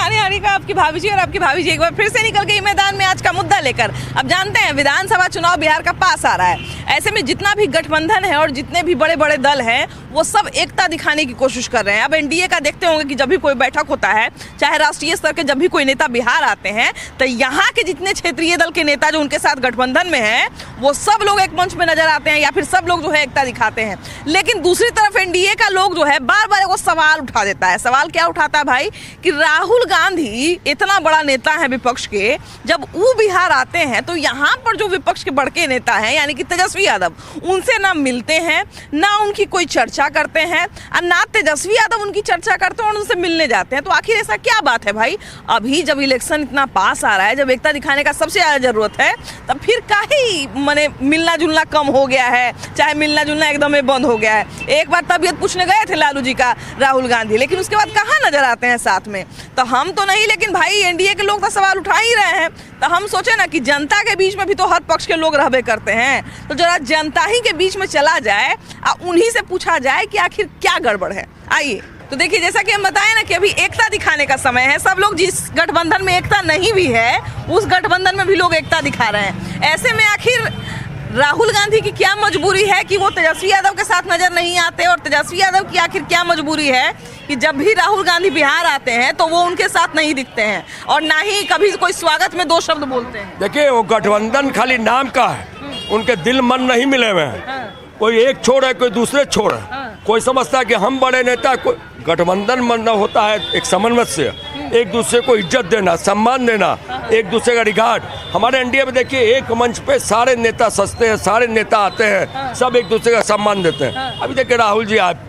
आने आने का आपकी भाभी जी और आपकी भाभी जी एक बार फिर से निकल गई मैदान में आज का मुद्दा लेकर। अब जानते हैं विधानसभा चुनाव बिहार का पास आ रहा है, ऐसे में जितना भी गठबंधन है और जितने भी बड़े बड़े दल हैं वो सब एकता दिखाने की कोशिश कर रहे हैं। अब एनडीए का देखते होंगे कि जब भी कोई बैठक होता है, चाहे राष्ट्रीय स्तर के जब भी कोई नेता बिहार आते हैं, तो यहाँ के जितने क्षेत्रीय दल के नेता जो उनके साथ गठबंधन में हैं वो सब लोग एक मंच में नजर आते हैं या फिर सब लोग जो है एकता दिखाते हैं। लेकिन दूसरी तरफ एनडीए का लोग जो है बार बार वो सवाल उठा देता है। सवाल क्या उठाता है भाई कि राहुल गांधी इतना बड़ा नेता है विपक्ष के, जब वो बिहार आते हैं तो यहाँ पर जो विपक्ष के बड़के नेता हैं यानी कि तेजस्वी यादव, उनसे ना मिलते हैं, ना उनकी कोई चर्चा करते हैं, और ना तेजस्वी यादव उनकी चर्चा करते हैं और उनसे मिलने जाते हैं। तो आखिर ऐसा क्या बात है भाई? अभी जब इलेक्शन इतना पास आ रहा है, जब एकता दिखाने का सबसे ज्यादा जरूरत है, तब फिर काहे माने मिलना जुलना कम हो गया है, चाहे मिलना जुलना एकदम बंद हो गया है। एक बार तबीयत पूछने गए थे लालू जी का राहुल गांधी, लेकिन उसके बाद कहाँ नजर आते हैं साथ में? तो हम तो नहीं, लेकिन भाई एनडीए के लोग तो सवाल उठा ही रहे हैं। तो हम सोचे ना कि जनता के बीच में भी तो हर पक्ष के लोग रहबे करते हैं, तो जरा जनता ही के बीच में चला जाए और उन्हीं से पूछा जाए कि आखिर क्या गड़बड़ है। आइए तो देखिए, जैसा कि हम बताएं ना कि अभी एकता दिखाने का समय है। सब लोग जिस गठबंधन में एकता नहीं भी है उस गठबंधन में भी लोग एकता दिखा रहे हैं। ऐसे में आखिर राहुल गांधी की क्या मजबूरी है कि वो तेजस्वी यादव के साथ नजर नहीं आते, और तेजस्वी यादव की आखिर क्या मजबूरी है कि जब भी राहुल गांधी बिहार आते हैं तो वो उनके साथ नहीं दिखते हैं और ना ही कभी कोई स्वागत में दो शब्द बोलते हैं। देखिए, वो गठबंधन खाली नाम का है, उनके दिल मन नहीं मिले हुए हैं। कोई एक छोर है, कोई दूसरे छोर है। कोई समझता है कि हम बड़े नेता, कोई गठबंधन बनना होता है एक समन्वय से, एक दूसरे को इज्जत देना, सम्मान देना, एक दूसरे का रिगार्ड। हमारे एनडीए में देखिए, एक मंच पे सारे नेता सजते हैं, सारे नेता आते हैं, सब एक दूसरे का सम्मान देते हैं। अभी देखिए राहुल जी आप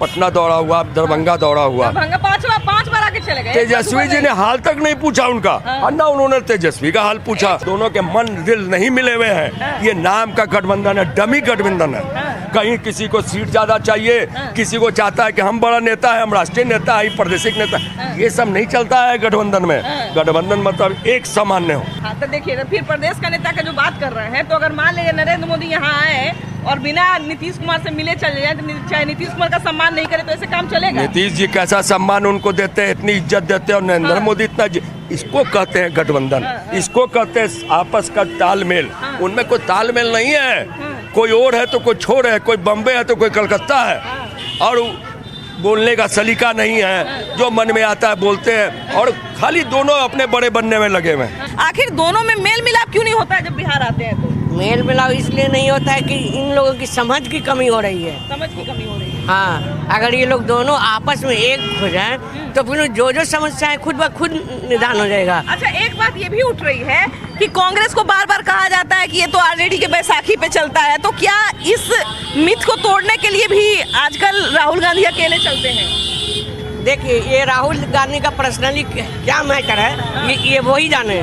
पटना दौड़ा हुआ, दरभंगा दौड़ा हुआ, पांच बार आके चले गए। तेजस्वी जी ने हाल तक नहीं पूछा उनका, और ना उन्होंने तेजस्वी का हाल पूछा। दोनों के मन दिल नहीं मिले हुए हैं। ये नाम का गठबंधन है, डमी गठबंधन है। कहीं किसी को सीट ज्यादा चाहिए, किसी को चाहता है कि हम बड़ा नेता है, हम राष्ट्रीय नेता है, प्रादेशिक नेता। ये सब नहीं चलता है गठबंधन में। गठबंधन मतलब एक सामान्य हो। हाँ, तो देखिए, फिर प्रदेश का नेता का जो बात कर रहे हैं, तो अगर मान लीजिए नरेंद्र मोदी यहाँ आए और बिना नीतीश कुमार से मिले चले जाए, तो चाहे नीतीश कुमार का सम्मान नहीं करे तो ऐसे काम चलेगा? नीतीश जी कैसा सम्मान उनको देते हैं, इतनी इज्जत देते हैं, और नरेंद्र मोदी इतना, इसको कहते हैं गठबंधन, इसको कहते हैं आपस का तालमेल। उनमें कोई तालमेल नहीं है। कोई और है तो कोई छोर है, कोई बम्बे है तो कोई कलकत्ता है, और बोलने का सलीका नहीं है, जो मन में आता है बोलते हैं, और खाली दोनों अपने बड़े बनने में लगे हुए हैं। आखिर दोनों में मेल मिलाप क्यों नहीं होता है जब बिहार आते हैं? तो मेल मिलाप इसलिए नहीं होता है कि इन लोगों की समझ की कमी हो रही है। समझ की कमी हो रही है। हाँ, अगर ये लोग दोनों आपस में एक हो जाएं तो फिर जो समस्याएं खुद ब खुद निदान हो जाएगा। अच्छा, एक बात ये भी उठ रही है कि कांग्रेस को बार बार कहा जाता है कि ये तो आरजेडी के बैसाखी पे चलता है, तो क्या इस मिथ को तोड़ने के लिए भी आजकल राहुल गांधी अकेले चलते हैं? देखिए, ये राहुल गांधी का पर्सनली क्या मैटर है ये वही जाने,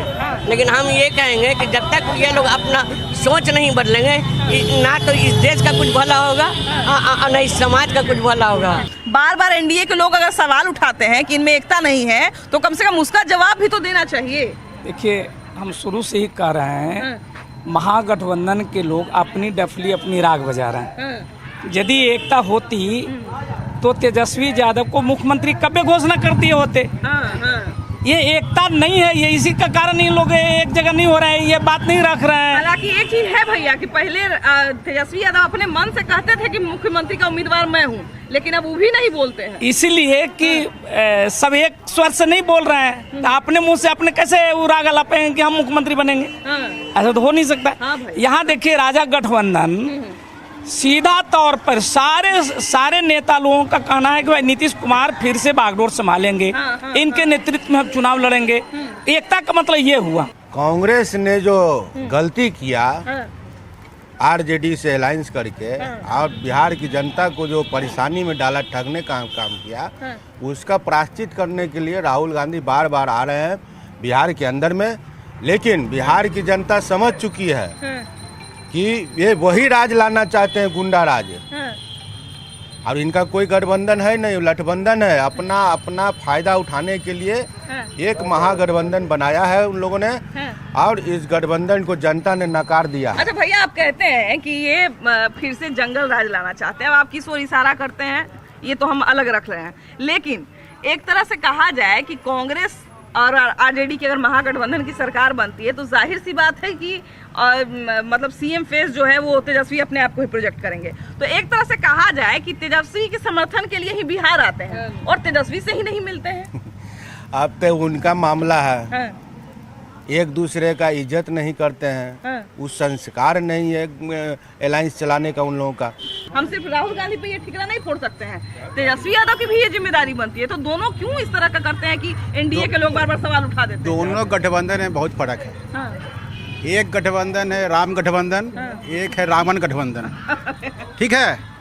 लेकिन हम ये कहेंगे कि जब तक ये लोग अपना सोच नहीं बदलेंगे, ना तो इस देश का कुछ भला होगा और ना इस समाज का कुछ भला होगा। बार बार एनडीए के लोग अगर सवाल उठाते हैं कि इनमें एकता नहीं है, तो कम से कम उसका जवाब भी तो देना चाहिए। देखिए, हम शुरू से ही कह रहे हैं, महागठबंधन के लोग अपनी डफली अपनी राग बजा रहे हैं। यदि एकता होती तो तेजस्वी यादव को मुख्यमंत्री कब घोषणा करती होते। ये एकता नहीं है, ये इसी का कारण इन लोग एक जगह नहीं हो रहे हैं, ये बात नहीं रख रहे हैं। हालांकि एक चीज है भैया कि पहले तेजस्वी यादव अपने मन से कहते थे कि मुख्यमंत्री का उम्मीदवार मैं हूँ, लेकिन अब वो भी नहीं बोलते हैं। इसीलिए कि सब एक स्वर से नहीं बोल रहे हैं, तो अपने मुंह से अपने कैसे उराग लपेंगे कि हम मुख्यमंत्री बनेंगे? ऐसा तो हो नहीं सकता। यहाँ देखिए, राजा गठबंधन सीधा तौर पर सारे नेता लोगों का कहना है कि भाई नीतीश कुमार फिर से बागडोर संभालेंगे, इनके नेतृत्व में हम चुनाव लड़ेंगे। एकता का मतलब ये हुआ। कांग्रेस ने जो गलती किया आरजेडी से अलायंस करके और बिहार की जनता को जो परेशानी में डाला, ठगने का काम किया, उसका प्रायश्चित करने के लिए राहुल गांधी बार बार आ रहे हैं बिहार के अंदर में। लेकिन बिहार की जनता समझ चुकी है कि ये वही राज लाना चाहते हैं, गुंडा राज। और इनका कोई गठबंधन है नहीं, लठबंधन है। अपना फायदा उठाने के लिए एक महागठबंधन बनाया है उन लोगों ने, और इस गठबंधन को जनता ने नकार दिया। अच्छा भैया, आप कहते हैं कि ये फिर से जंगल राज लाना चाहते हैं, अब आप किस ओर इशारा करते हैं ये तो हम अलग रख रहे हैं, लेकिन एक तरह से कहा जाए कि कांग्रेस और आरजेडी की अगर महागठबंधन की सरकार बनती है तो जाहिर सी बात है कि मतलब सीएम फेस जो है वो तेजस्वी अपने आप को ही प्रोजेक्ट करेंगे। तो एक तरह से कहा जाए कि तेजस्वी के समर्थन के लिए ही बिहार आते हैं और तेजस्वी से ही नहीं मिलते हैं। अब तो उनका मामला है, हाँ, एक दूसरे का इज्जत नहीं करते हैं, हाँ। उस संस्कार नहीं है अलायंस चलाने का उन लोगों का। हम सिर्फ राहुल गांधी पे ये ठिकरा नहीं फोड़ सकते हैं, तेजस्वी यादव की भी ये जिम्मेदारी बनती है। तो दोनों क्यों इस तरह का करते हैं कि एनडीए के लोग बार बार सवाल उठा देते हैं? दोनों गठबंधन में बहुत फर्क है। हाँ, एक गठबंधन है राम गठबंधन, एक है रावण गठबंधन। ठीक है,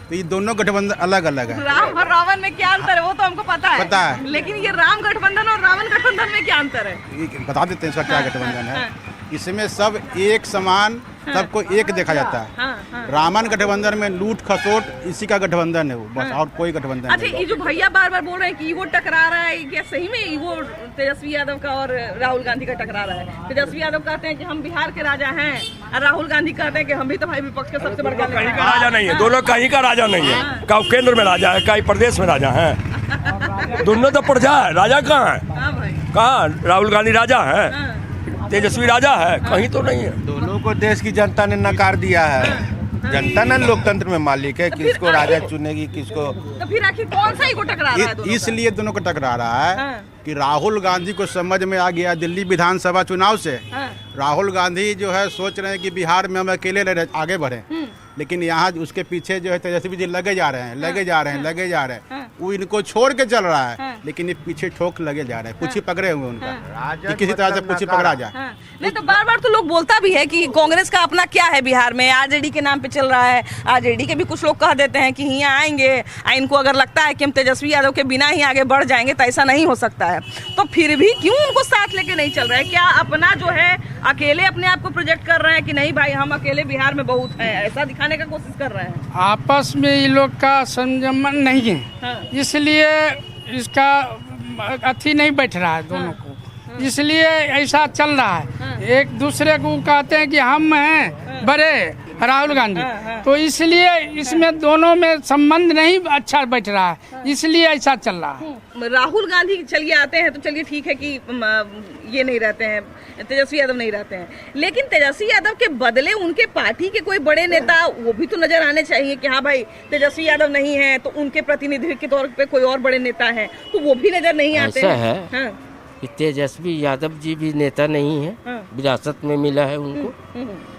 तो ये दोनों गठबंधन अलग अलग है। राम और रावण में क्या अंतर है वो तो हमको पता है, लेकिन ये राम गठबंधन और रावण गठबंधन में क्या अंतर है? ये बता देते हैं इसका क्या गठबंधन है। इसमें सब एक समान, सबको एक देखा जाता है। रावण गठबंधन में लूट खसोट, इसी का गठबंधन है वो, बस और कोई गठबंधन अच्छा, नहीं। ये जो भैया बार बार बोल रहे हैं कि ईगो टकरा रहा है, क्या सही में ईगो तेजस्वी यादव का और राहुल गांधी का टकरा रहा है? तेजस्वी यादव कहते हैं कि हम बिहार के राजा हैं और राहुल गांधी कहते हैं कि हम भी तो भाई विपक्ष के सबसे बड़े कहीं का राजा नहीं है, दोनों कहीं का राजा नहीं है। कहीं केंद्र में राजा है, कहीं प्रदेश में राजा है, दोनों तो प्रजा है, राजा कहाँ है? हाँ भाई, कहाँ राहुल गांधी राजा है, तेजस्वी राजा है? कहीं तो नहीं है। दोनों को देश की जनता ने नकार दिया है। जनता ना लोकतंत्र में मालिक है, किसको राजा चुनेगी किसको। तो फिर आखिर कौन सा ईगो टकरा रहा है? दोनों का? इसलिए दोनों को टकरा रहा है कि राहुल गांधी को समझ में आ गया दिल्ली विधानसभा चुनाव से। राहुल गांधी जो है सोच रहे हैं कि बिहार में हम अकेले आगे बढ़े, लेकिन यहाँ उसके पीछे जो है तेजस्वी जी लगे जा रहे हैं, लगे जा रहे हैं, लगे जा रहे हैं। वो इनको छोड़ के चल रहा है, लेकिन ये पीछे ठोक लगे जा रहे हैं। कुछ ही पकड़े हुए उनका कि किसी तरह से कुछ ही पकड़ा जाए। नहीं तो बार बार तो लोग बोलता भी है कि कांग्रेस का अपना क्या है बिहार में, आरजेडी के नाम पे चल रहा है। आरजेडी के भी कुछ लोग कह देते हैं कि यहाँ आएंगे, इनको अगर लगता है कि हम तेजस्वी यादव के बिना ही आगे बढ़ जाएंगे तो ऐसा नहीं हो सकता है। तो फिर भी क्यों उनको साथ लेके नहीं चल रहा है? क्या अपना जो है अकेले अपने आप को प्रोजेक्ट कर रहे हैं कि नहीं भाई हम अकेले बिहार में बहुत है, ऐसा दिखाने का कोशिश कर रहे हैं? आपस में ये लोग का संयमन नहीं है, इसलिए इसका अथी नहीं बैठ रहा है दोनों को, इसलिए ऐसा चल रहा है। एक दूसरे को कहते हैं कि हम हैं बड़े राहुल गांधी, तो इसलिए इसमें दोनों में संबंध नहीं अच्छा बैठ रहा है, इसलिए ऐसा चल रहा है। राहुल गांधी चलिए आते हैं तो चलिए ठीक है कि ये नहीं रहते हैं, तेजस्वी यादव नहीं रहते हैं, लेकिन तेजस्वी यादव के बदले उनके पार्टी के कोई बड़े नेता वो भी तो नजर आने चाहिए कि हाँ भाई तेजस्वी यादव नहीं है तो उनके प्रतिनिधि के तौर पे कोई और बड़े नेता हैं, तो वो भी नजर नहीं आते हैं। ऐसा है हाँ, कि तेजस्वी यादव जी भी नेता नहीं है, विरासत में मिला है उनको,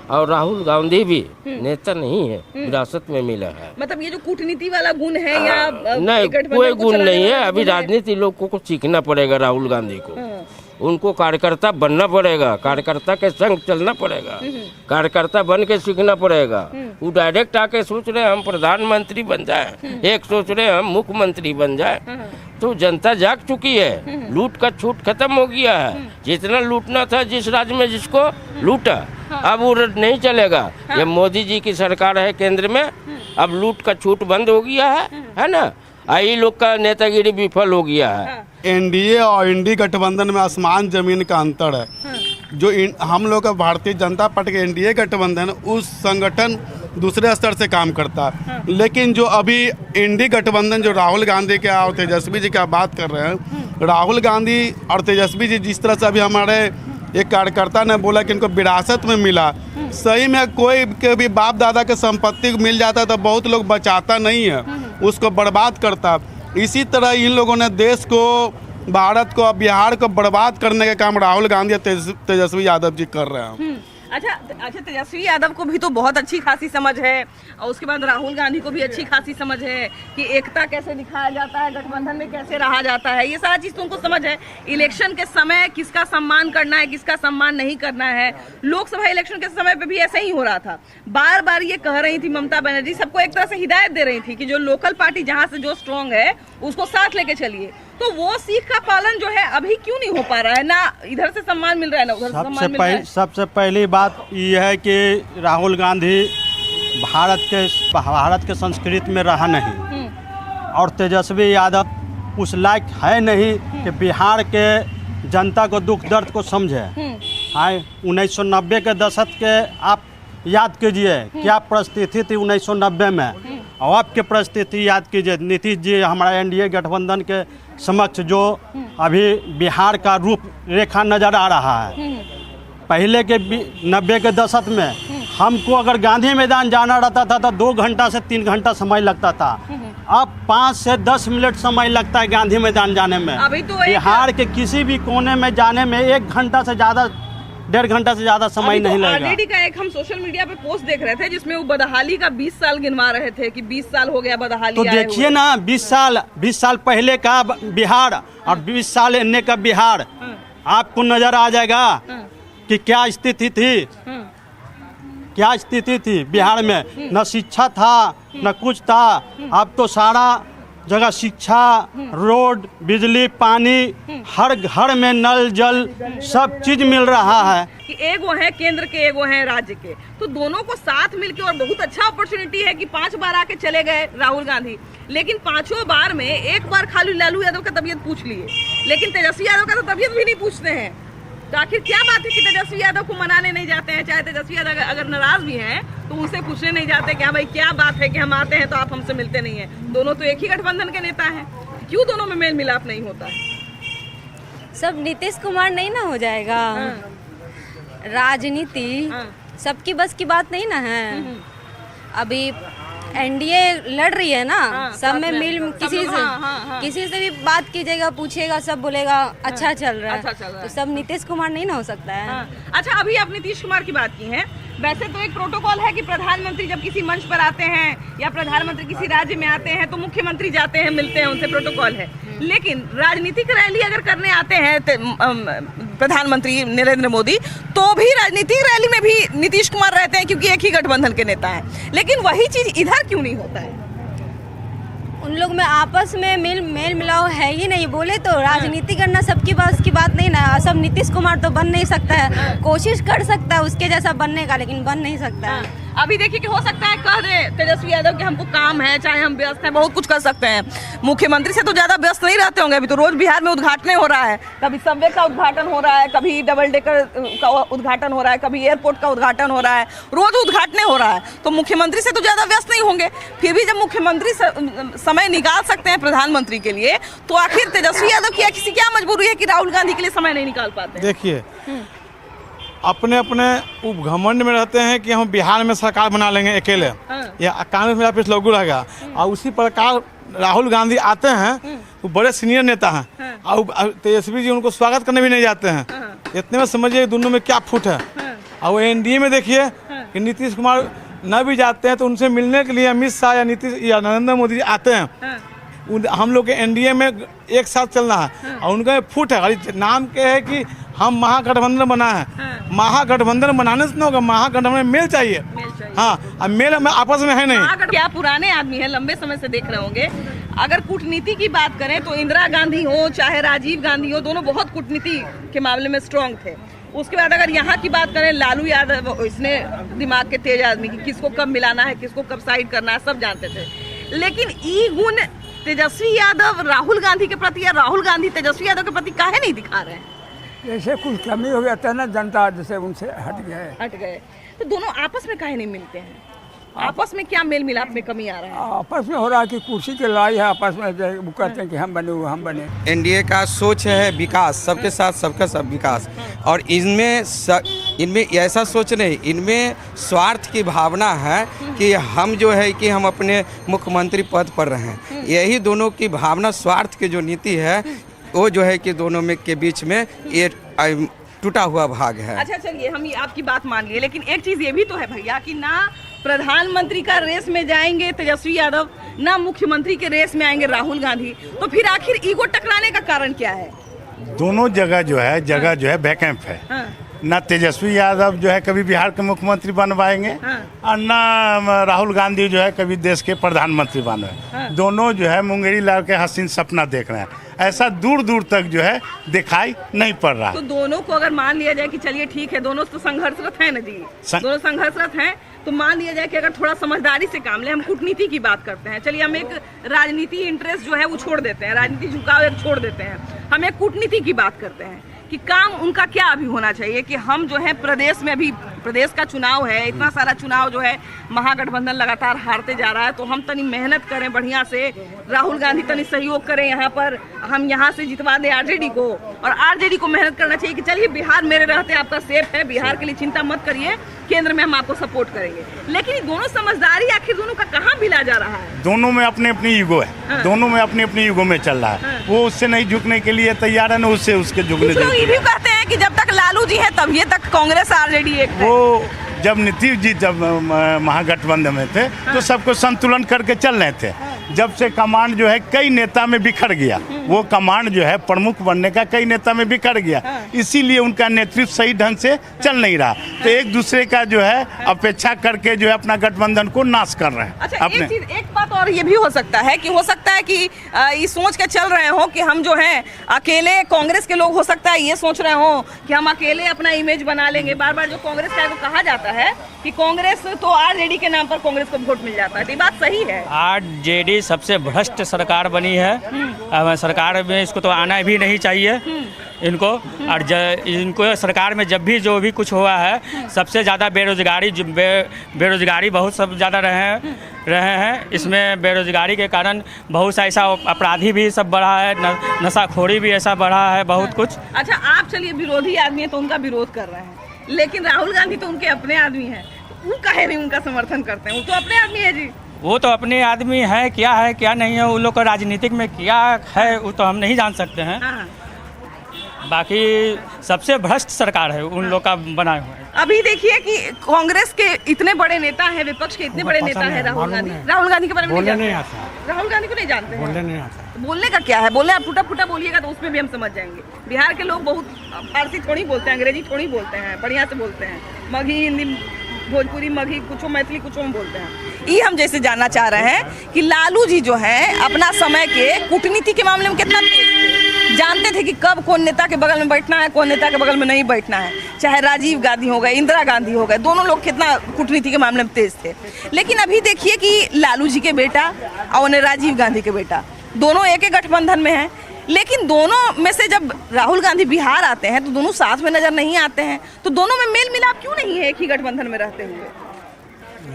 और राहुल गांधी भी नेता नहीं है, विरासत में मिला है। मतलब ये जो कूटनीति वाला गुण है या नहीं, कोई गुण नहीं है। अभी राजनीति लोगों को सीखना पड़ेगा राहुल गांधी को, उनको कार्यकर्ता बनना पड़ेगा, कार्यकर्ता के संग चलना पड़ेगा, कार्यकर्ता बन के सीखना पड़ेगा। वो डायरेक्ट आके सोच रहे हम प्रधानमंत्री बन जाए, एक सोच रहे हम मुख्यमंत्री बन जाए, तो जनता जाग चुकी है। लूट का छूट खत्म हो गया है, जितना लूटना था जिस राज्य में जिसको लूटा, अब वो नहीं चलेगा। ये मोदी जी की सरकार है केंद्र में, अब लूट का छूट बंद हो गया है ना। आई लोग का नेतागिरी विफल हो गया है। एनडीए और इंडी गठबंधन में आसमान जमीन का अंतर है। जो हम लोग का भारतीय जनता पार्टी के एनडीए गठबंधन, उस संगठन दूसरे स्तर से काम करता है, लेकिन जो अभी इंडी गठबंधन जो राहुल गांधी के और तेजस्वी जी की बात कर रहे हैं, राहुल गांधी और तेजस्वी जी जिस तरह से अभी हमारे एक कार्यकर्ता ने बोला कि इनको विरासत में मिला, सही में कोई के भी बाप दादा के संपत्ति मिल जाता है तो बहुत लोग बचाता नहीं है, उसको बर्बाद करता। इसी तरह इन लोगों ने देश को, भारत को, बिहार को बर्बाद करने का काम राहुल गांधी और तेजस्वी यादव जी कर रहे हैं। अच्छा, तेजस्वी यादव को भी तो बहुत अच्छी खासी समझ है और उसके बाद राहुल गांधी को भी अच्छी खासी समझ है कि एकता कैसे दिखाया जाता है, गठबंधन में कैसे रहा जाता है, ये सारा चीज तो उनको समझ है। इलेक्शन के समय किसका सम्मान करना है, किसका सम्मान नहीं करना है। लोकसभा इलेक्शन के समय पे भी ऐसा ही हो रहा था। बार बार ये कह रही थी ममता बनर्जी, सबको एक तरह से हिदायत दे रही थी कि जो लोकल पार्टी जहाँ से जो स्ट्रांग है उसको साथ लेके चलिए। तो वो सीख का पालन जो है अभी क्यों नहीं हो पा रहा है? ना इधर से सम्मान मिल रहा है ना उधर से सम्मान मिल रहा है। सबसे पहली बात ये है कि राहुल गांधी भारत के संस्कृति में रहा नहीं, और तेजस्वी यादव उस लायक है नहीं कि बिहार के जनता को दुख दर्द को समझे। हाँ, 1990 के दशक के आप याद कीजिए क्या परिस्थिति थी 1990 में। और अब की परिस्थिति याद कीजिए, नीतीश जी हमारा एनडीए गठबंधन के समक्ष जो अभी बिहार का रूप रेखा नज़र आ रहा है। पहले के 90 के दशक में हमको अगर गांधी मैदान जाना रहता था तो 2 घंटा से 3 घंटा समय लगता था। अब 5 से 10 मिनट समय लगता है गांधी मैदान जाने में। अभी तो बिहार के किसी भी कोने में जाने में 1 घंटा से ज़्यादा, 1.5 घंटा से ज़्यादा समय नहीं लगेगा। आरजेडी का एक हम सोशल मीडिया पे पोस्ट देख रहे थे जिसमें वो बदहाली का 20 साल गिनवा रहे थे कि 20 साल हो गया बदहाली। तो देखिए ना, 20 साल पहले का बिहार और 20 साल इन्ने का बिहार आपको नजर आ जाएगा कि क्या स्थिति थी, क्या स्थिति थी बिहार में। न शिक्षा था न कुछ था। अब तो सारा जगह शिक्षा, रोड, बिजली, पानी, हर घर में नल जल सब चीज मिल रहा है। कि एक वो है केंद्र के, एक वो है राज्य के, तो दोनों को साथ मिलके, और बहुत अच्छा अपॉर्चुनिटी है कि 5 बार आके चले गए राहुल गांधी, लेकिन 5 बार में एक बार खाली लालू यादव का तबीयत पूछ लिए, लेकिन तेजस्वी यादव का तो तबीयत भी नहीं पूछते हैं। तो आखिर क्या बात है कि तेजस्वी यादव को मनाने नहीं जाते हैं? चाहे तेजस्वी यादव अगर नाराज भी हैं तो उनसे पूछने नहीं जाते कि हाँ भाई क्या बात है कि हम आते हैं तो आप हमसे मिलते नहीं हैं। दोनों तो एक ही गठबंधन के नेता हैं, क्यों दोनों में मेल मिलाप नहीं होता है? सब नीतीश कुमार नहीं ना हो जाएगा। राजनीति सबकी बस की बात नहीं ना है। अभी एनडीए लड़ रही है ना, सब में मिल किसी से भी बात कीजिएगा, पूछिएगा, सब बोलेगा अच्छा चल रहा है। तो सब नीतीश कुमार नहीं ना हो सकता है। अच्छा, अभी आप नीतीश कुमार की बात की है। वैसे तो एक प्रोटोकॉल है कि प्रधानमंत्री जब किसी मंच पर आते हैं या प्रधानमंत्री किसी राज्य में आते हैं तो मुख्यमंत्री जाते हैं, मिलते हैं, उनसे प्रोटोकॉल है। लेकिन राजनीतिक रैली अगर करने आते हैं प्रधानमंत्री नरेंद्र मोदी, तो भी राजनीतिक रैली में भी नीतीश कुमार रहते हैं क्योंकि एक ही गठबंधन के नेता हैं। लेकिन वही चीज इधर क्यों नहीं होता है? उन लोग में आपस में मेल मिलाव है ही नहीं। बोले तो राजनीति करना सबकी बस की बात नहीं ना। सब नीतीश कुमार तो बन नहीं सकता है, कोशिश कर सकता है उसके जैसा बनने का, लेकिन बन नहीं सकता है। अभी देखिए कि हो सकता है कह रहे तेजस्वी यादव कि हमको काम है, चाहे हम व्यस्त हैं, बहुत कुछ कर सकते हैं। मुख्यमंत्री से तो ज्यादा व्यस्त नहीं रहते होंगे। अभी तो रोज बिहार में उद्घाटन हो रहा है, कभी सबवे का उद्घाटन हो रहा है, कभी डबल डेकर का उद्घाटन हो रहा है, कभी एयरपोर्ट का उद्घाटन हो रहा है, रोज उद्घाटन हो रहा है। तो मुख्यमंत्री से तो ज्यादा व्यस्त नहीं होंगे। फिर भी जब मुख्यमंत्री समय निकाल सकते हैं प्रधानमंत्री के लिए, तो आखिर तेजस्वी यादव की किसी क्या मजबूरी है कि राहुल गांधी के लिए समय नहीं निकाल पाते? देखिए, अपने अपने घमंड में रहते हैं कि हम बिहार में सरकार बना लेंगे अकेले, या कांग्रेस में फिर लोगू रहेगा। और उसी प्रकार राहुल गांधी आते हैं, वो बड़े सीनियर नेता हैं, और तेजस्वी जी उनको स्वागत करने भी नहीं जाते हैं। इतने में समझिए दोनों में क्या फूट है। और वो एनडीए में देखिए कि नीतीश कुमार न भी जाते हैं तो उनसे मिलने के लिए अमित शाह या नीतीश या नरेंद्र मोदी जी आते हैं। हम लोग के एनडीए में एक साथ चलना है, और उनका फूट है। नाम के है कि हम महागठबंधन बना है। महागठबंधन बनाने से ना होगा, महागठबंधन में मेल चाहिए। हाँ, अब मेल में आपस में है नहीं। क्या पुराने आदमी है, लंबे समय से देख रहे होंगे। अगर कूटनीति की बात करें तो इंदिरा गांधी हो चाहे राजीव गांधी हो, दोनों बहुत कूटनीति के मामले में स्ट्रांग थे। उसके बाद अगर यहाँ की बात करें, लालू यादव, इसने दिमाग के तेज आदमी की, किसको कब मिलाना है, किसको कब साइड करना है, सब जानते थे। लेकिन ई गुण तेजस्वी यादव राहुल गांधी के प्रति या राहुल गांधी तेजस्वी यादव के प्रति काहे नहीं दिखा रहे हैं? जैसे कुछ कमी हो गया था ना, जनता जैसे उनसे हट गए। तो दोनों आपस में काहे नहीं मिलते हैं? आपस में क्या मेल मिलाप में कमी आ रहा है? आपस में हो रहा है कि कुर्सी की लड़ाई है आपस में। वो कहते हैं कि हम बने, वो हम बने। एनडीए का सोच है विकास, सबके साथ सबका सब विकास। और इनमें ऐसा सोच नहीं, इनमें स्वार्थ की भावना है कि हम जो है कि हम अपने मुख्यमंत्री पद पर रहें। यही दोनों की भावना, स्वार्थ की जो नीति है, वो जो है कि दोनों में के बीच में ये टूटा हुआ भाग है। अच्छा, चलिए हम आपकी बात मान लिए, लेकिन एक चीज ये भी तो है भैया कि ना प्रधानमंत्री का रेस में जाएंगे तेजस्वी यादव, ना मुख्यमंत्री के रेस में आएंगे राहुल गांधी। तो फिर आखिर ईगो टकराने का कारण क्या है? दोनों जगह जो है बैकैंप है। ना तेजस्वी यादव जो है कभी बिहार के मुख्यमंत्री बन पाएंगे, और ना राहुल गांधी जो है कभी देश के प्रधानमंत्री बने। दोनों जो है मुंगेरी लाल के हसीन सपना देख रहे हैं। ऐसा दूर दूर तक जो है दिखाई नहीं पड़ रहा। तो दोनों को अगर मान लिया जाए कि चलिए ठीक है, दोनों तो संघर्षरत हैं ना जी, दोनों संघर्षरत हैं, तो मान लिया जाए कि अगर थोड़ा समझदारी से काम ले, हम कूटनीति की बात करते हैं। चलिए हम एक राजनीति इंटरेस्ट जो है वो छोड़ देते हैं, राजनीति झुकाव एक छोड़ देते हैं, हम एक कूटनीति की बात करते हैं कि काम उनका क्या अभी होना चाहिए कि हम जो है प्रदेश में अभी प्रदेश का चुनाव है, इतना सारा चुनाव जो है महागठबंधन लगातार हारते जा रहा है, तो हम तनी मेहनत करें बढ़िया से, राहुल गांधी तनी सहयोग करें यहाँ पर, हम यहाँ से जितवा दें आरजेडी को, और आरजेडी को मेहनत करना चाहिए कि चलिए बिहार मेरे रहते आपका सेफ है, बिहार के लिए चिंता मत करिए, केंद्र में हम आपको सपोर्ट करेंगे। लेकिन ये दोनों समझदारी आखिर दोनों का कहाँ मिला जा रहा है? दोनों में अपनी अपनी ईगो है, दोनों में अपनी अपनी ईगो में चल रहा है। वो उससे नहीं झुकने के लिए तैयार है, ना उससे उसके झुकने कुछ लोग ये भी कहते हैं कि जब तक लालू जी है तब ये तक कांग्रेस आरजेडी एक है। वो जब नीतीश जी जब महागठबंधन में थे तो सबको संतुलन करके चल रहे थे। जब से कमांड जो है कई नेता में बिखर गया, वो कमांड जो है प्रमुख बनने का कई नेता में बिखर गया, इसीलिए उनका नेतृत्व सही ढंग से चल नहीं रहा। तो एक दूसरे का जो है अपेक्षा करके जो है अपना गठबंधन को नाश कर रहे हैं। अच्छा, एक बात और ये भी हो सकता है कि ये सोच के चल रहे हो कि हम जो हैं अकेले, कांग्रेस के लोग हो सकता है ये सोच रहे हो कि हम अकेले अपना इमेज बना लेंगे। बार बार जो कांग्रेस का को कहा जाता है कि कांग्रेस तो आरजेडी के नाम पर कांग्रेस को वोट मिल जाता है, तो ये बात सही है? आरजेडी सबसे भ्रष्ट सरकार बनी है, सरकार में इसको तो आना भी नहीं चाहिए इनको। और इनको सरकार में जब भी जो भी कुछ हुआ है, सबसे ज़्यादा बेरोजगारी बहुत सब ज़्यादा रहे हैं। इसमें बेरोजगारी के कारण बहुत सा ऐसा अपराधी भी सब बढ़ा है, नशाखोरी भी ऐसा बढ़ा है, बहुत कुछ। अच्छा, आप चलिए विरोधी आदमी है तो उनका विरोध कर रहे हैं, लेकिन राहुल गांधी तो उनके अपने आदमी हैं, तो वो काहे नहीं उनका समर्थन करते हैं? वो तो अपने आदमी है जी। वो तो अपने आदमी है क्या नहीं है, उन लोग का राजनीतिक में क्या है वो तो हम नहीं जान सकते हैं। बाकी सबसे भ्रष्ट सरकार है उन लोग का बनाए हुए। अभी देखिए कि कांग्रेस के इतने बड़े नेता हैं, विपक्ष के इतने बड़े नेता हैं राहुल गांधी के बारे में नहीं आता। राहुल गांधी को नहीं जानते हैं? बोलने नहीं आता। तो बोलने का क्या है? बोलने आप टूटा फूटा बोलिएगा तो उसमें भी हम समझ जाएंगे। बिहार के लोग बहुत फारसी थोड़ी बोलते हैं, अंग्रेजी थोड़ी बोलते हैं, बढ़िया से बोलते हैं, मगही हिंदी, भोजपुरी, मगही, कुछ मैथिली कुछ में बोलते हैं। ये हम जैसे जानना चाह रहे हैं कि लालू जी जो है अपना समय के कूटनीति के मामले में कितना जानते थे कि कब कौन नेता के बगल में बैठना है, कौन नेता के बगल में नहीं बैठना है। चाहे राजीव गांधी हो गए, इंदिरा गांधी हो गए, दोनों लोग कितना कूटनीति के मामले में तेज थे। लेकिन अभी देखिए कि लालू जी के बेटा और राजीव गांधी के बेटा दोनों एक ही गठबंधन में हैं, लेकिन दोनों में से जब राहुल गांधी बिहार आते हैं तो दोनों साथ में नजर नहीं आते हैं। तो दोनों में मेल मिलाप क्यों नहीं है एक ही गठबंधन में रहते हुए?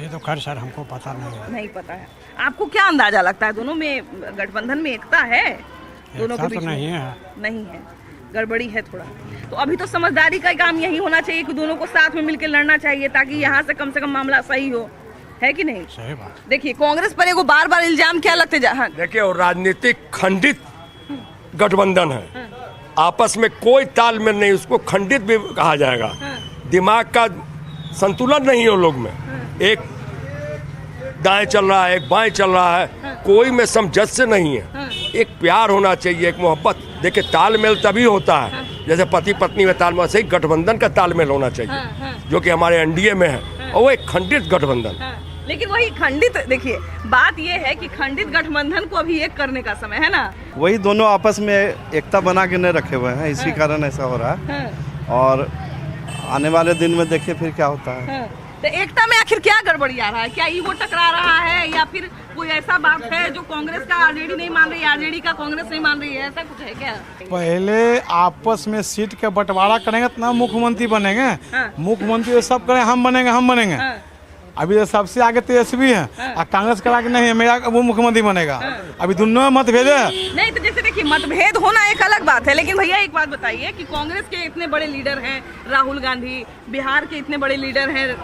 ये तो खैर सर हमको पता नहीं पता है। आपको क्या अंदाजा लगता है, दोनों में गठबंधन में एकता है? दोनों के बीच नहीं है, गड़बड़ी है थोड़ा। तो अभी तो समझदारी का काम यही होना चाहिए कि दोनों को साथ में मिलकर लड़ना चाहिए, ताकि यहाँ से कम मामला सही हो, है कि नहीं? सही बात। देखिए कांग्रेस पर एगो बार इल्जाम क्या लगते देखिए, और राजनीतिक खंडित गठबंधन है, आपस में कोई तालमेल नहीं, उसको खंडित भी कहा जाएगा। दिमाग का संतुलन नहीं है उन लोग में, एक दाएं चल रहा है, एक बाएं चल रहा है, कोई में समझस्य नहीं है। एक प्यार होना चाहिए, एक मोहब्बत। देखिए तालमेल तभी होता है जैसे पति पत्नी में तालमेल, सही गठबंधन का तालमेल होना चाहिए, जो कि हमारे एनडीए में है, और वो एक खंडित गठबंधन। लेकिन वही खंडित, देखिए बात ये है कि खंडित गठबंधन को अभी एक करने का समय है ना, वही दोनों आपस में एकता बना के नहीं रखे हुए हैं, इसी कारण ऐसा हो रहा है। और आने वाले दिन में देखिए फिर क्या होता है। तो एकता में आखिर क्या गड़बड़ी आ रहा है? क्या ईगो टकरा रहा है, या फिर कोई ऐसा बात है जो कांग्रेस का आरजेडी नहीं मान रही है, आरजेडी का कांग्रेस नहीं मान रही है, ऐसा कुछ है क्या? पहले आपस में सीट का बंटवारा करेंगे तो मुख्यमंत्री बनेंगे। मुख्यमंत्री सब करें, हम बनेंगे। अभी तो सबसे आगे तेजस्वी है, और कांग्रेस करा के नहीं मेरा वो मुख्यमंत्री बनेगा। अभी दोनों में मतभेद है। नहीं तो जैसे देखिए मतभेद होना एक अलग बात है, लेकिन भैया एक बात बताइए कि कांग्रेस के इतने बड़े लीडर हैं राहुल गांधी, बिहार के इतने बड़े लीडर हैं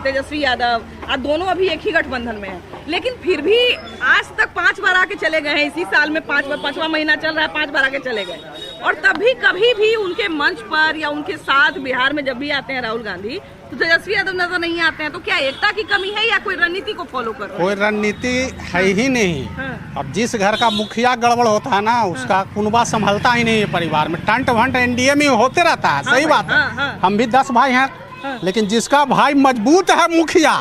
तेजस्वी यादव, और दोनों अभी एक ही गठबंधन में हैं, लेकिन फिर भी आज तक 5 बार आके चले गए हैं। इसी साल में 5वां महीना चल रहा है, 5 बार आके चले गए, और तभी कभी भी उनके मंच पर या उनके साथ बिहार में जब भी आते हैं राहुल गांधी तो तेजस्वी यादव नजर नहीं आते हैं। तो क्या एकता की कमी है या कोई रणनीति को फॉलो कर रहे हैं? कोई रणनीति है ही नहीं। अब जिस घर का मुखिया गड़बड़ होता है ना, उसका कुनबा संभलता ही नहीं है परिवार में। टंट भंट एनडीए में होते रहता है, सही बात है। हम भी 10 भाई हैं, लेकिन जिसका भाई मजबूत है मुखिया,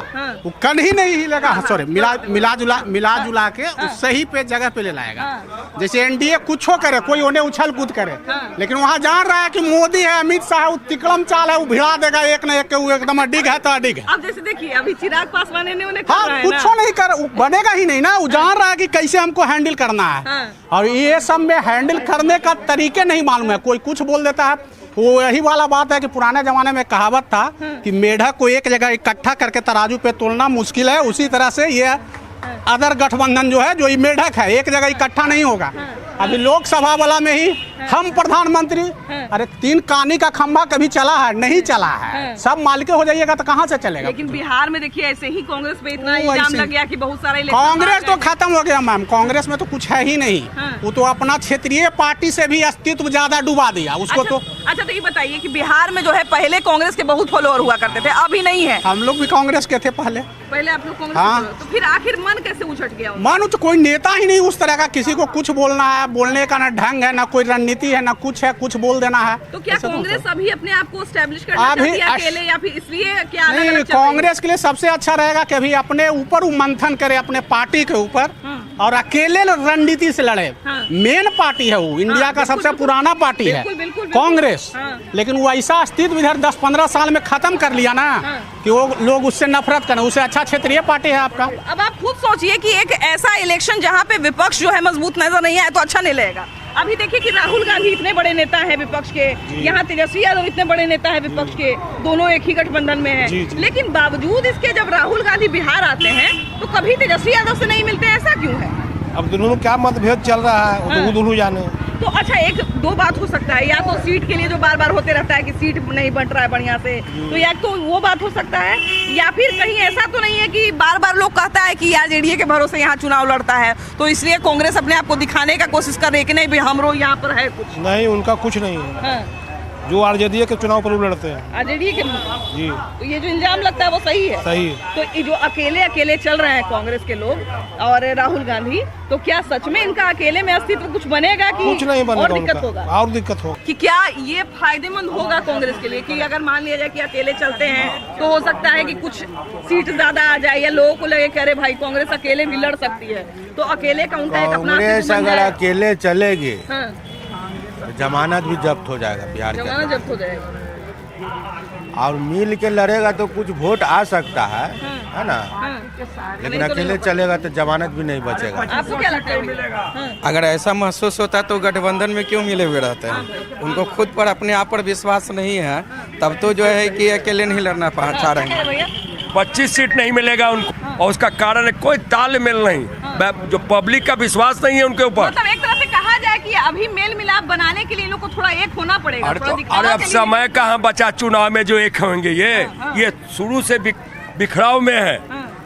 वो कल ही नहीं हिलेगा। सॉरी, मिला जुला के उस सही पे जगह पे ले लाएगा। जैसे एनडीए कुछ हो करे, कोई उन्हें उछल कूद करे, लेकिन वहाँ जान रहा है कि मोदी है, अमित शाह, वो तिकड़म चाल है, वो भिड़ा देगा एक न एक के, वो एकदम अडिग है तो अडिग है। अब जैसे देखिए अभी चिराग पासवान ने उन्हें कुछ नहीं कर, बनेगा ही नहीं ना। वो जान रहा है कि कैसे हमको हैंडल करना है, और ये सब में हैंडल करने का तरीके नहीं मालूम है। कोई कुछ बोल देता है, वो यही वाला बात है कि पुराने जमाने में कहावत था कि मेढक को एक जगह इकट्ठा करके तराजू पे तोलना मुश्किल है, उसी तरह से ये अदर गठबंधन जो है, जो ये मेढक है, एक जगह इकट्ठा नहीं होगा। अभी लोकसभा वाला में ही हम प्रधानमंत्री, अरे 3 कानी का खंभा कभी चला है? नहीं चला है। सब मालिक हो जाइएगा तो कहाँ से चलेगा? लेकिन बिहार में देखिए ऐसे ही कांग्रेस पे इतना इल्जाम लग गया कि बहुत सारे कांग्रेस तो खत्म हो गया मैम, कांग्रेस में तो कुछ है ही नहीं। वो तो अपना क्षेत्रीय पार्टी से भी अस्तित्व ज्यादा डुबा दिया उसको। अच्छा तो ये बताइए कि बिहार में जो है पहले कांग्रेस के बहुत फॉलोअर हुआ करते थे, अभी नहीं है। हम लोग भी कांग्रेस के थे पहले आप लोग कांग्रेस तो फिर आखिर मन कैसे उछट गया? मन तो कोई नेता ही नहीं उस तरह का, किसी को कुछ बोलना है, बोलने का ना ढंग है, ना कोई रणनीति है, ना कुछ है, कुछ बोल देना है। तो क्या कांग्रेस अभी अपने आप को एस्टैब्लिश करना चाहती है अकेले, या फिर इसलिए क्या नहीं? कांग्रेस के लिए सबसे अच्छा रहेगा कि अभी अपने ऊपर मंथन करे, अपने पार्टी के ऊपर, और अकेले रणनीति से लड़े। मेन पार्टी है वो, इंडिया का सबसे पुराना पार्टी है कांग्रेस, लेकिन वो ऐसा अस्तित्व इधर 10-15 साल में खत्म कर लिया ना कि वो लोग उससे नफरत करें। उससे अच्छा क्षेत्रीय पार्टी है आपका। अब आप खुद सोचिए कि एक ऐसा इलेक्शन जहाँ पे विपक्ष जो है मजबूत नजर नहीं आए तो अच्छा नहीं लगेगा। अभी देखिए कि राहुल गांधी इतने बड़े नेता है विपक्ष के, यहाँ तेजस्वी यादव इतने बड़े नेता है विपक्ष के, दोनों एक ही गठबंधन में है, लेकिन बावजूद इसके जब राहुल गांधी बिहार आते हैं तो कभी तेजस्वी यादव से नहीं मिलते, ऐसा क्यों है? अब दोनों में क्या मतभेद चल रहा है वो दोनों जाने। तो अच्छा एक दो बात हो सकता है, या तो सीट के लिए जो बार बार होते रहता है कि सीट नहीं बंट रहा है बढ़िया से, तो या तो वो बात हो सकता है, या फिर कहीं ऐसा तो नहीं है कि बार बार लोग कहता है कि यार जेडीए के भरोसे यहाँ चुनाव लड़ता है तो इसलिए कांग्रेस अपने आप को दिखाने का कोशिश कर रही है कि नहीं भी हम यहाँ पर है कुछ नहीं, उनका कुछ नहीं है। जो आरजेडी के चुनाव पर लड़ते हैं, आरजेडी के जी, तो ये जो इल्जाम लगता है वो सही है? सही है। तो ये जो अकेले चल रहे हैं कांग्रेस के लोग और राहुल गांधी, तो क्या सच में इनका अकेले में अस्तित्व कुछ बनेगा कि कुछ नहीं बनेगा? और दिक्कत होगा? और दिक्कत होगा कि क्या ये फायदेमंद होगा कांग्रेस के लिए कि अगर मान लिया जाए कि अकेले चलते हैं तो हो सकता है कि कुछ सीट ज्यादा आ जाए, या लोगों को लगे कि अरे भाई कांग्रेस अकेले भी लड़ सकती है, तो अकेले का उनका एक अपना कांग्रेस अगर अकेले चलेगी जमानत भी जब्त हो जाएगा बिहार के, जमानत जब्त हो जाएगा। और मिल के लड़ेगा तो कुछ वोट आ सकता है ना, लेकिन अकेले चलेगा तो जमानत भी नहीं बचेगा। आपको क्या लगता है? अगर ऐसा महसूस होता तो गठबंधन में क्यों मिले हुए रहते हैं? उनको खुद पर अपने आप पर विश्वास नहीं है, तब तो जो है कि अकेले नहीं लड़ना चाह रहे हैं। 25 सीट नहीं मिलेगा उनको, और उसका कारण है कोई तालमेल नहीं, जो पब्लिक का विश्वास नहीं है उनके ऊपर। मतलब एक तरह से कहा जाए कि अभी मेल मिलाप बनाने के लिए लोग को थोड़ा एक होना पड़ेगा। अरे अब समय कहाँ बचा चुनाव में जो एक होंगे? ये शुरू से बिखराव में है,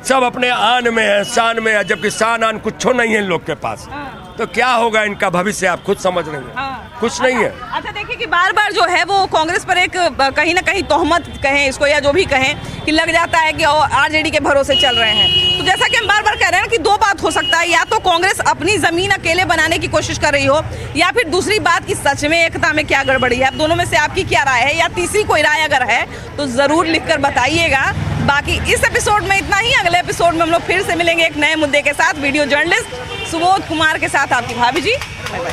सब अपने आन में है, शान में है, जबकि शान आन कुछ नहीं है इन लोग के पास। तो क्या होगा इनका भविष्य आप खुद समझ रहे हैं, कुछ नहीं है। अच्छा देखिए कि बार बार जो है वो कांग्रेस पर एक कहीं ना कहीं तोहमत कहें इसको या जो भी कहें कि लग जाता है कि आरजेडी के भरोसे चल रहे हैं। तो जैसा कि हम बार बार कह रहे हैं कि दो बात हो सकता है, या तो कांग्रेस अपनी जमीन अकेले बनाने की कोशिश कर रही हो, या फिर दूसरी बात कि सच में एकता में क्या गड़बड़ी है। अब दोनों में से आपकी क्या राय है, या तीसरी कोई राय अगर है तो जरूर लिखकर बताइएगा। बाकी इस एपिसोड में इतना ही, अगले एपिसोड में हम लोग फिर से मिलेंगे एक नए मुद्दे के साथ। वीडियो जर्नलिस्ट सुबोध कुमार के साथ आपकी भाभी जी। Bye bye.